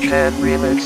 Can Remix.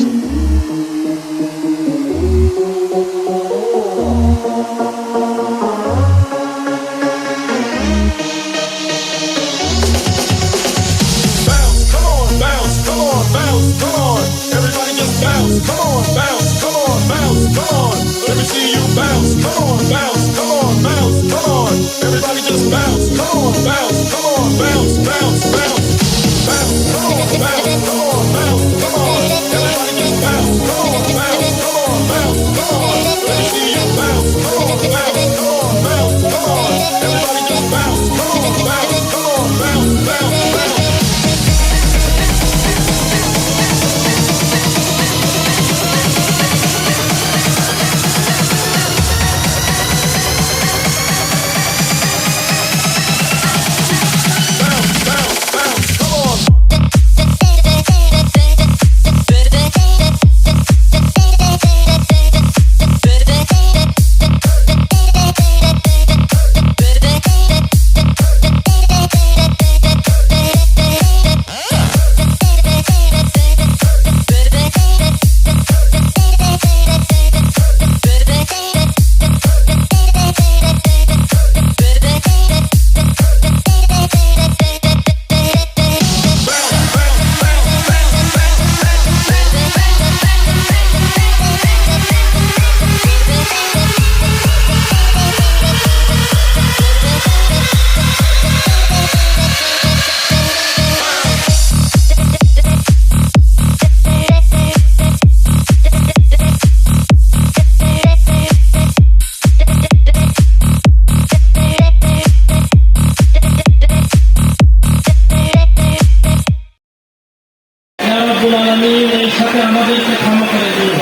আমাদেরকে ক্ষমা করে দিন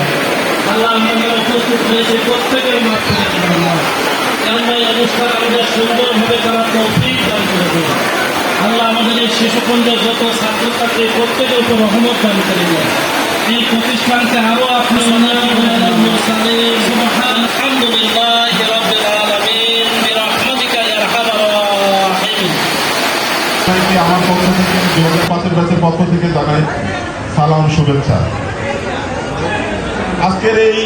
আল্লাহ। আমাদের উপস্থিত হয়েছে প্রত্যেকের মাধ্যমে এই অনুষ্ঠান আমাদের সুন্দরভাবে করার তৌফিক দান করে দিন আল্লাহ। আমাদের এই শিশুকুঞ্জের যত ছাত্রছাত্রী প্রত্যেকের উপর রহমত দান করে দিন। এই প্রতিষ্ঠানকে আরো আপনি আমার পক্ষ থেকে 2005 ব্যাচের পক্ষ থেকে জানাই সালাম, শুভেচ্ছা। আজকের এই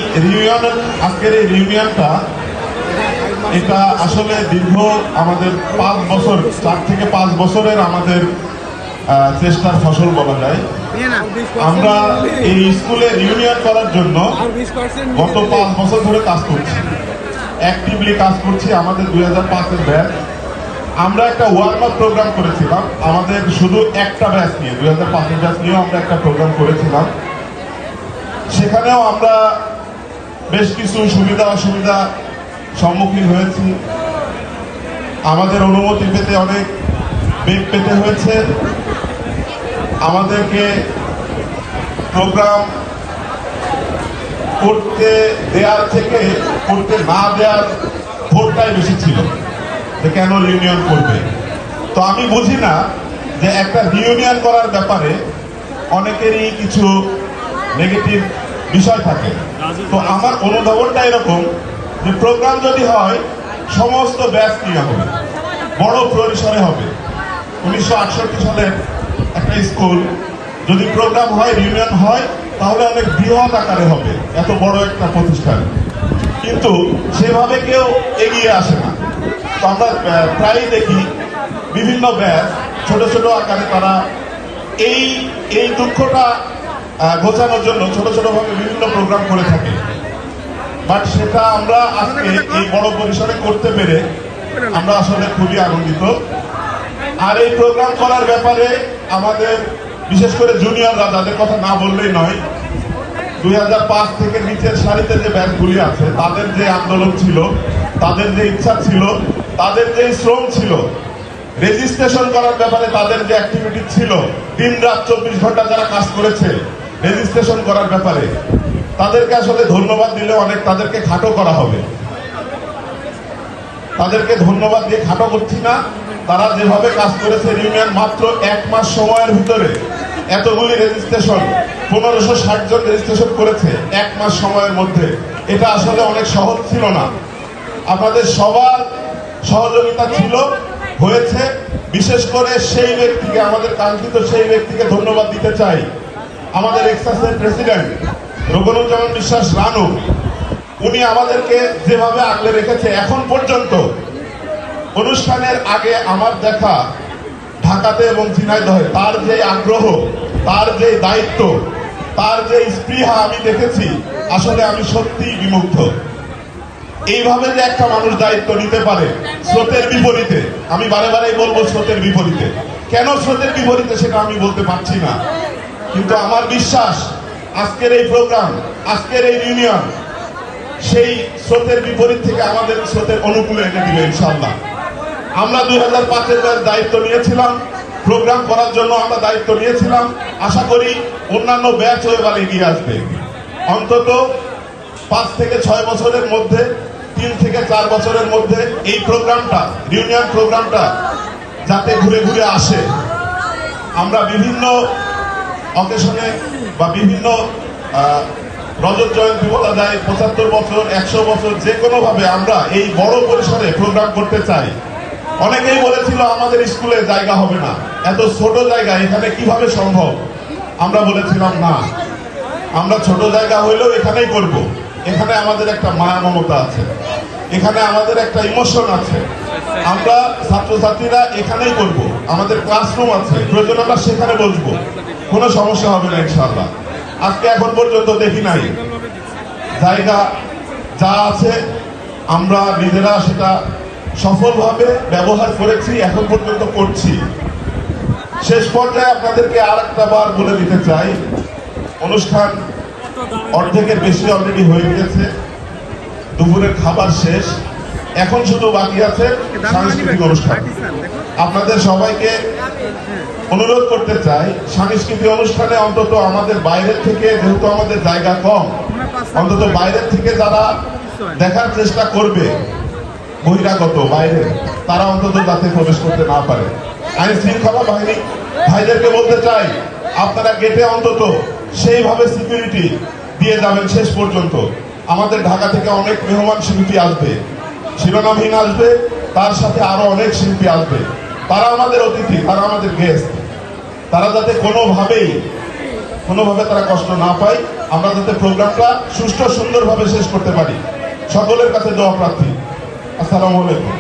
রিউনিয়নটা এটা আসলে দীর্ঘ আমাদের 5 বছর, 4 থেকে 5 বছরের আমাদের চেষ্টার ফসল বলা যায়। আমরা এই স্কুলে রিউনিয়ন করার জন্য গত 5 বছর ধরে কাজ করছি, অ্যাক্টিভলি কাজ করছি। আমাদের 2005-এর ব্যাচ, আমরা একটা ওয়ার্ম আপ প্রোগ্রাম করেছিলাম আমাদের শুধু একটা ব্যাচ নিয়ে, 2005-এর ব্যাচ নিয়েও আমরা একটা প্রোগ্রাম করেছিলাম। সেখানেও আমরা বেশ কিছু সুবিধা অসুবিধা সম্মুখীন হয়েছি। আমাদের অনুমতি পেতে অনেক বেগ পেতে হয়েছে। আমাদেরকে প্রোগ্রাম করতে দেওয়ার থেকে করতে না দেওয়ার ভোটটাই বেশি ছিল যে কেন রিউনিয়ন করবে। তো আমি বুঝি না যে একটা রিউনিয়ন করার ব্যাপারে অনেকেরই কিছু নেগেটিভ বিষয় থাকে। তো আমার অনুধাবনটা এরকম যে প্রোগ্রাম যদি হয় সমস্ত ব্যাচ নিয়ে হবে, বড় পরিসরে হবে। 1968 সালের একটা স্কুল যদি প্রোগ্রাম হয়, রিউনিয়ন হয়, তাহলে অনেক বৃহৎ আকারে হবে, এত বড় একটা প্রতিষ্ঠান। কিন্তু সেভাবে কেউ এগিয়ে আসে না। তো আমরা প্রায়ই দেখি বিভিন্ন ব্যাচ ছোট ছোট আকারে তারা এই দুঃখটা ঘোচানোর জন্য ছোট ছোট ভাবে বিভিন্ন প্রোগ্রাম করে থাকে। বাট সেটা আমরা আজকে এই বড় পরিসরে করতে পেরে আমরা আসলে খুবই আনন্দিত। আর এই প্রোগ্রাম করার ব্যাপারে আমাদের বিশেষ করে জুনিয়ররা, যাদের কথা না বললেই নয়, 2005 থেকে নিচের সারিতে যে ব্যাচগুলি আছে তাদের যে আন্দোলন ছিল, তাদের যে ইচ্ছা ছিল, তাদের যে শ্রম ছিল, রেজিস্ট্রেশন করার ব্যাপারে তাদের যে অ্যাক্টিভিটি ছিল, দিন রাত 24 ঘন্টা যারা কাজ করেছে রেজিস্ট্রেশন করার ব্যাপারে, তাদেরকে আসলে ধন্যবাদ দিলে অনেক তাদেরকে খাটো করা হবে। তাদেরকে ধন্যবাদ দিয়ে খাটো করছি না। তারা যেভাবে কাজ করেছে, ইউনিয়ন মাত্র 1 মাস সময়ের ভিতরে এতগুলি রেজিস্ট্রেশন, 1560 জন রেজিস্ট্রেশন করেছে 1 মাস সময়ের মধ্যে। এটা আসলে অনেক সহজ ছিল না। আপনাদের সবার সহযোগিতা ছিল, হয়েছে। বিশেষ করে সেই ব্যক্তিকে, আমাদের কাঙ্ক্ষিত সেই ব্যক্তিকে ধন্যবাদ দিতে চাই আমাদের এক্সাসের প্রেসিডেন্ট রঘুনুজ্জামান বিশ্বাস রানু, উনি আমাদেরকে যেভাবে আগলে রেখেছে এখন পর্যন্ত, অনুষ্ঠানের আগে আমার দেখা ঢাকাতে এবং ঝিনাইদহে তার যে আগ্রহ, তার যে দায়িত্ব, তার যে স্পৃহা আমি দেখেছি, আসলে আমি সত্যি বিমুগ্ধ। এইভাবে যে একটা মানুষ দায়িত্ব নিতে পারে স্রোতের বিপরীতে, আমি বারে বারেই বলবো স্রোতের বিপরীতে, কেন স্রোতের বিপরীতে সেটা আমি বলতে পারছি না, কিন্তু আমার বিশ্বাস আজকের এই প্রোগ্রাম, আজকের এই ইউনিয়ন সেই স্রোতের বিপরীত থেকে আমাদের স্রোতের অনুকূলে এনে দিবে ইনশাআল্লাহ। আমরা 2005-এর দায়িত্ব নিয়েছিলাম, প্রোগ্রাম করার জন্য আমরা দায়িত্ব নিয়েছিলাম। আশা করি অন্যান্য ব্যাচও এবার এগিয়ে আসবে। অন্তত 5 থেকে 6 বছরের মধ্যে, 3 থেকে 4 বছরের মধ্যে এই প্রোগ্রামটা, ইউনিয়ন প্রোগ্রামটা যাতে ঘুরে ঘুরে আসে। আমরা বিভিন্ন অকেশনে বা বিভিন্ন রজত জয়ন্তী বলা যায়, 75 বছর, 100 বছর, যে কোনো ভাবে আমরা এই বড় পরিসরে প্রোগ্রাম করতে চাই। অনেকেই বলেছিল আমাদের স্কুলে জায়গা হবে না, এত ছোট জায়গা এখানে কিভাবে সম্ভব। আমরা বলেছিলাম না, আমরা ছোট জায়গা হইলেও এখানেই করব। এখানে আমাদের একটা মায়া মমতা আছে, এখানে আমাদের একটা ইমোশন আছে। আমরা ছাত্রছাত্রীরা এখানেই করব, আমাদের ক্লাসরুম আছে, প্রয়োজন আমরা সেখানে বসবো, কোনো সমস্যা হবে না ইনশাআল্লাহ। আজকে এখন পর্যন্ত দেখি নাই, জায়গা যা আছে আমরা নিজেরা সেটা সফলভাবে ব্যবহার করেছি, এখন পর্যন্ত করছি। শেষ পর্যায়ে আপনাদেরকে আর একটা বার বলে দিতে চাই, অনুষ্ঠান অর্ধেকের বেশি অলরেডি হয়ে গেছে, দুপুরের খাবার শেষ, এখন শুধু বাকি আছে সাংস্কৃতিক অনুষ্ঠান। আপনাদের সবাইকে অনুরোধ করতে চাই, সাংস্কৃতিক অনুষ্ঠানে অন্তত আমাদের বাইরের থেকে, যেহেতু আমাদের জায়গা কম, অন্তত বাইরের থেকে যারা দেখার চেষ্টা করবে, বহিরাগত বাইরে, তারা অন্তত যাতে প্রবেশ করতে না পারে। আইন শৃঙ্খলা বাহিনী ভাইদেরকে বলতে চাই, আপনারা গেটে অন্তত সেইভাবে সিকিউরিটি দিয়ে যাবেন শেষ পর্যন্ত। আমাদের ঢাকা থেকে অনেক মেহমান শিল্পী আসবে, শিরোনামহীন আসবে, তার সাথে আরো অনেক শিল্পী আসবে। তারা আমাদের অতিথি, তারা আমাদের গেস্ট, তারা যাতে কোনোভাবে তারা কষ্ট না পায়, আমরা যাতে প্রোগ্রামটা সুষ্ঠু সুন্দরভাবে শেষ করতে পারি। সকলের কাছে দোয়া প্রার্থী। আসসালামু আলাইকুম।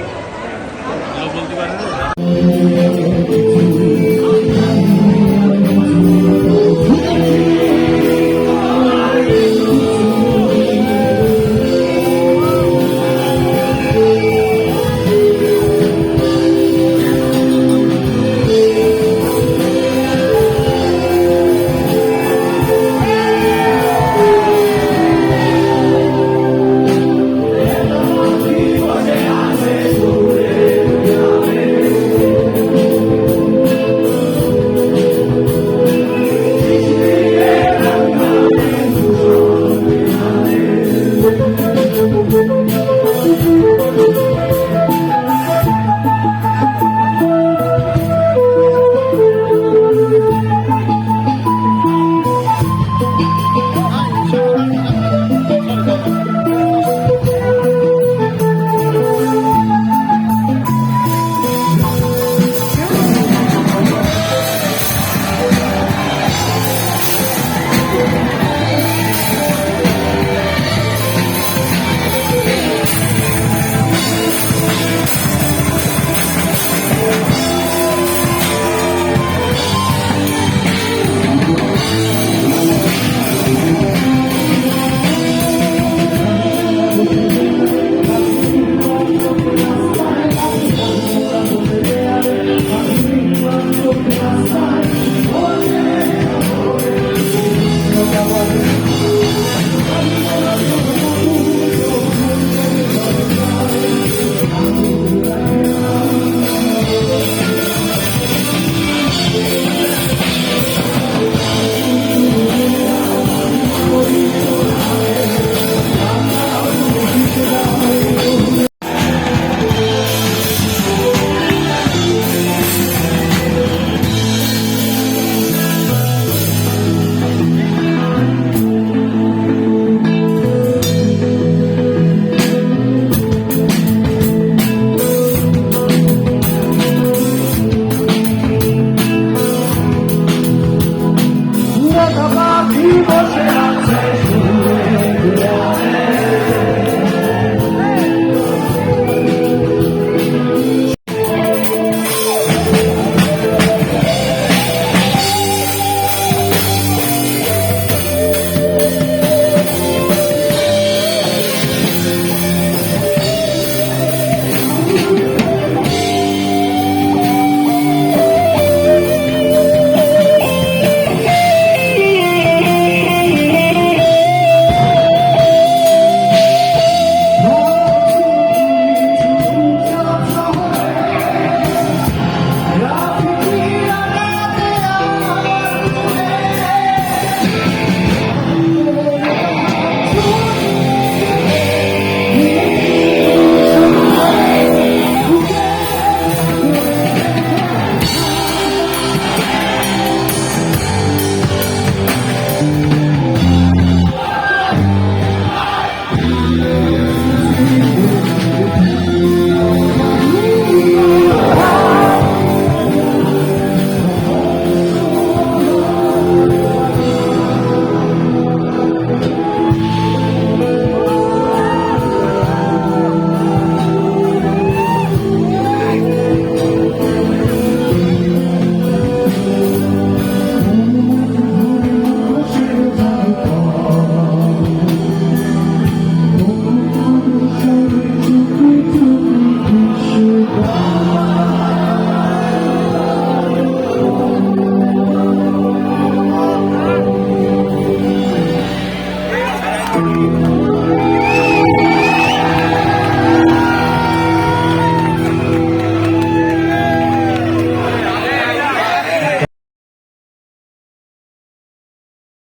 আছি